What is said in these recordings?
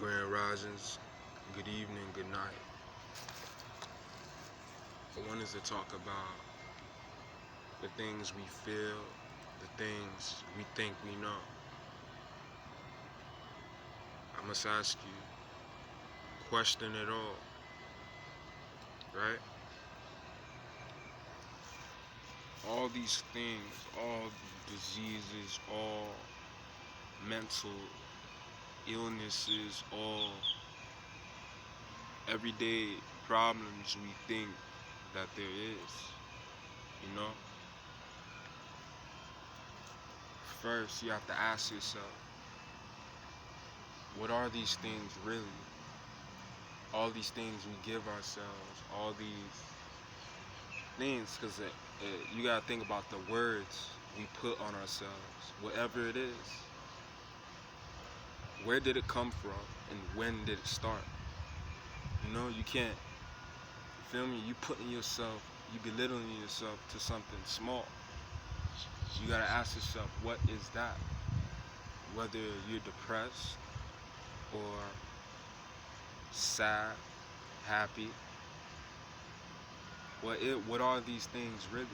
Grand Risings, good evening, good night. I wanted to talk about the things we feel, the things we think we know. I must ask you, question it all, right? All these things, all diseases, all mental illnesses, all everyday problems we think that there is, you know? First, you have to ask yourself, what are these things really? All these things we give ourselves, all these things, because you gotta think about the words we put on ourselves, whatever it is. Where did it come from, and when did it start? You know, you can't, you feel me? You putting yourself, you belittling yourself to something small. You gotta ask yourself, what is that? Whether you're depressed or sad, happy, what are these things really?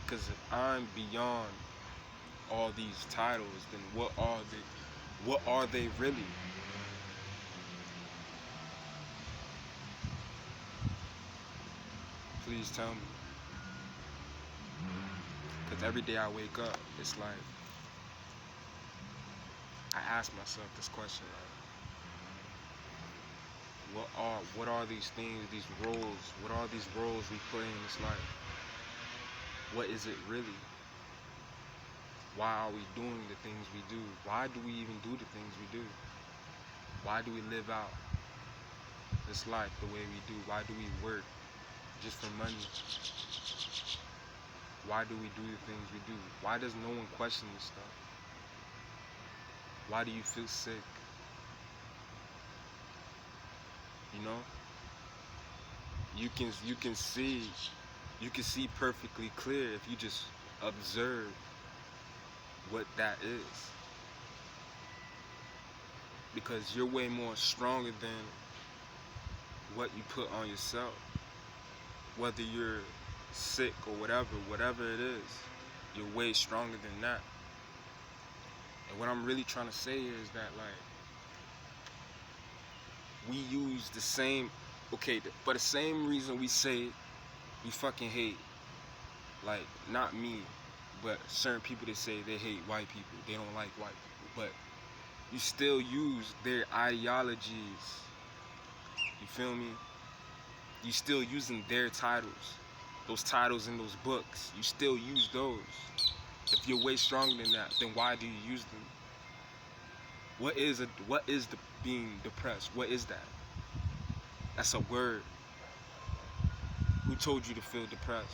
Because if I'm beyond all these titles, then what are they really? Please tell me. Because every day I wake up, it's like I ask myself this question, like, what are these things, these roles? What are these roles we play in this life? What is it really? Why are we doing the things we do? Why do we even do the things we do? Why do we live out this life the way we do? Why do we work just for money? Why do we do the things we do? Why does no one question this stuff? Why do you feel sick? You know? You can see perfectly clear if you just observe what that is. Because you're way more stronger than what you put on yourself. Whether you're sick or whatever it is, you're way stronger than that. And what I'm really trying to say is that, like, we use the same, for the same reason we say we fucking hate, like, not me, but certain people that say they hate white people, they don't like white people, but you still use their ideologies, you feel me? You still using their titles, those titles in those books, you still use those. If you're way stronger than that, then why do you use them? What is the being depressed? What is that? That's a word. Who told you to feel depressed?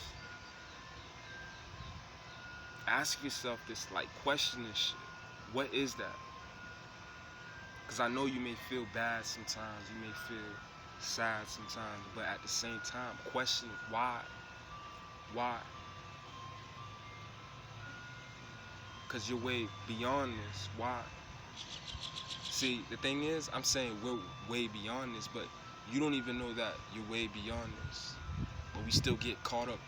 Ask yourself this, like, question this shit. What is that? Because I know you may feel bad sometimes, you may feel sad sometimes, but at the same time, question it. Why? Why? Because you're way beyond this. Why? See, the thing is, I'm saying we're way beyond this, but you don't even know that you're way beyond this. But we still get caught up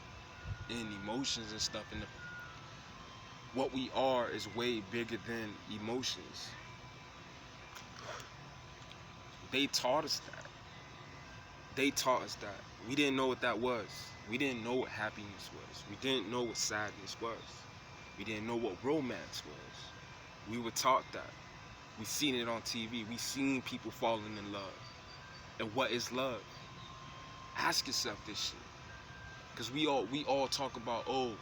in emotions and stuff, and what we are is way bigger than emotions. They taught us that. They taught us that. We didn't know what that was. We didn't know what happiness was. We didn't know what sadness was. We didn't know what romance was. We were taught that. We seen it on TV. We seen people falling in love. And what is love? Ask yourself this shit. Because we all talk about, oh,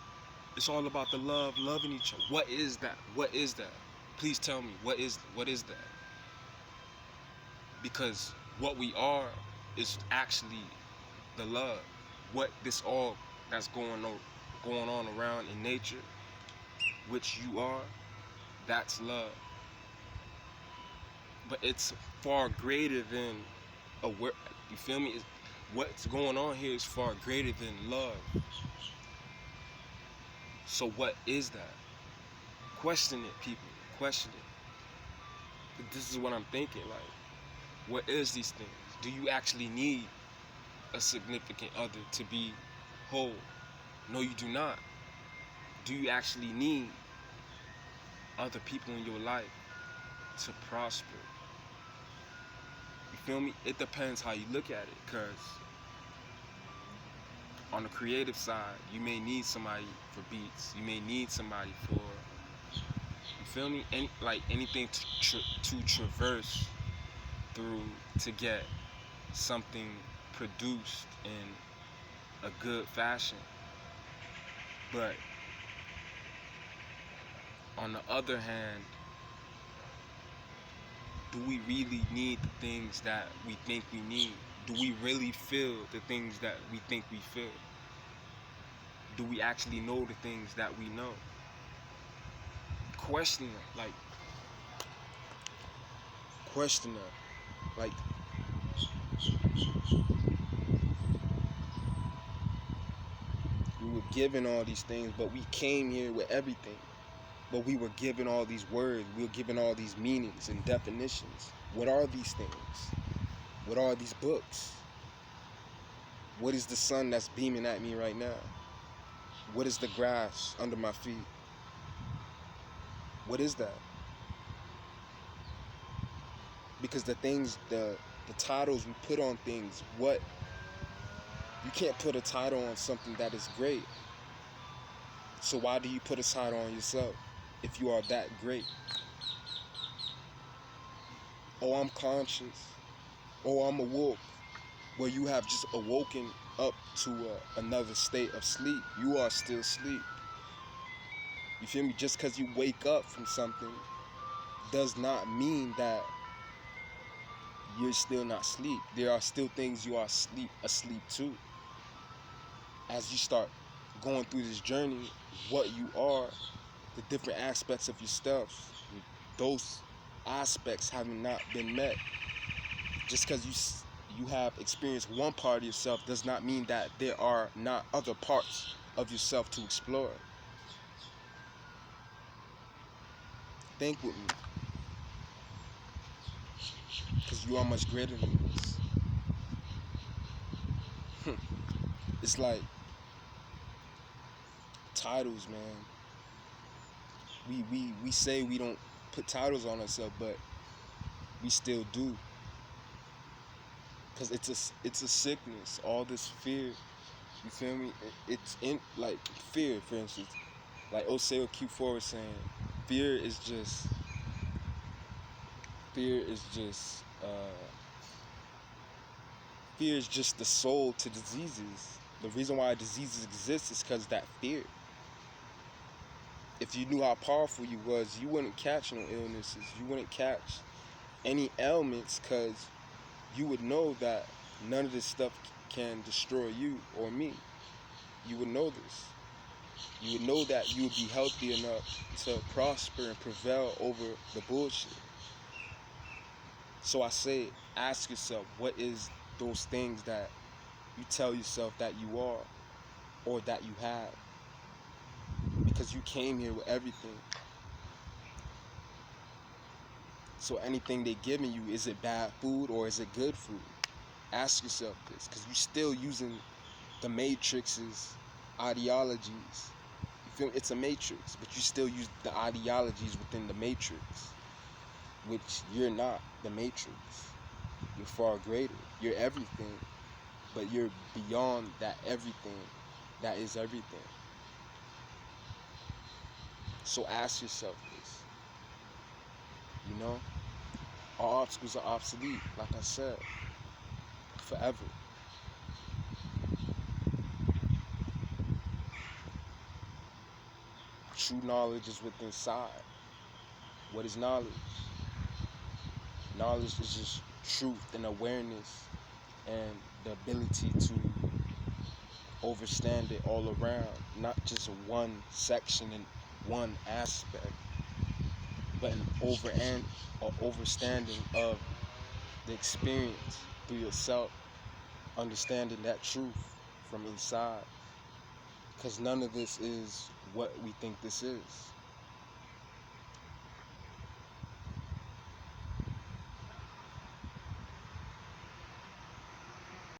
it's all about the loving each other. What is that? What is that? Please tell me, what is that? Because what we are is actually the love. What this all that's going on around in nature, which you are, that's love. But it's far greater than a word. You feel me? What's going on here is far greater than love. So what is that? Question it, people. Question it. this is what I'm thinking. Like, what is these things? Do you actually need a significant other to be whole? No, you do not. Do you actually need other people in your life to prosper? You feel me? It depends how you look at it, because on the creative side, you may need somebody for beats. You may need somebody for, you feel me? Anything to traverse through to get something produced in a good fashion. But on the other hand, do we really need the things that we think we need? Do we really feel the things that we think we feel? Do we actually know the things that we know? Question it. Question it. Like, we were given all these things, but we came here with everything. But we were given all these words. We were given all these meanings and definitions. What are these things? What are these books? What is the sun that's beaming at me right now? What is the grass under my feet? What is that? Because the things, the titles we put on things, what, you can't put a title on something that is great. So why do you put a title on yourself if you are that great? Oh, I'm conscious. Oh, I'm awoke. Well, you have just awoken up to another state of sleep. You are still asleep. You feel me? Just because you wake up from something does not mean that you're still not asleep. There are still things you are asleep to. As you start going through this journey, what you are, the different aspects of yourself, those aspects having not been met. Just because you have experienced one part of yourself does not mean that there are not other parts of yourself to explore. Think with me, because you are much greater than this. It's like titles, man. We say we don't put titles on ourselves, but we still do. Because it's a sickness. All this fear, you feel me? It's in, like, fear, for instance. Like Oseo Q4 was saying, fear is just fear is just fear is just the soul to diseases. The reason why diseases exist is because that fear. If you knew how powerful you was, you wouldn't catch no illnesses. You wouldn't catch any ailments, because you would know that none of this stuff can destroy you or me. You would know this. You would know that you would be healthy enough to prosper and prevail over the bullshit. So I say, ask yourself, what is those things that you tell yourself that you are or that you have? Because you came here with everything. So anything they giving you, is it bad food or is it good food? Ask yourself this, because you're still using the Matrix's ideologies. You feel me? It's a matrix, but you still use the ideologies within the matrix, which you're not the matrix. You're far greater. You're everything, but you're beyond that everything that is everything. So ask yourself this. You know, all obstacles are obsolete, like I said, forever. True knowledge is within inside. What is knowledge? Knowledge is just truth and awareness and the ability to understand it all around, not just one section and one aspect, but an overstanding of the experience through yourself, understanding that truth from inside. Because none of this is what we think this is.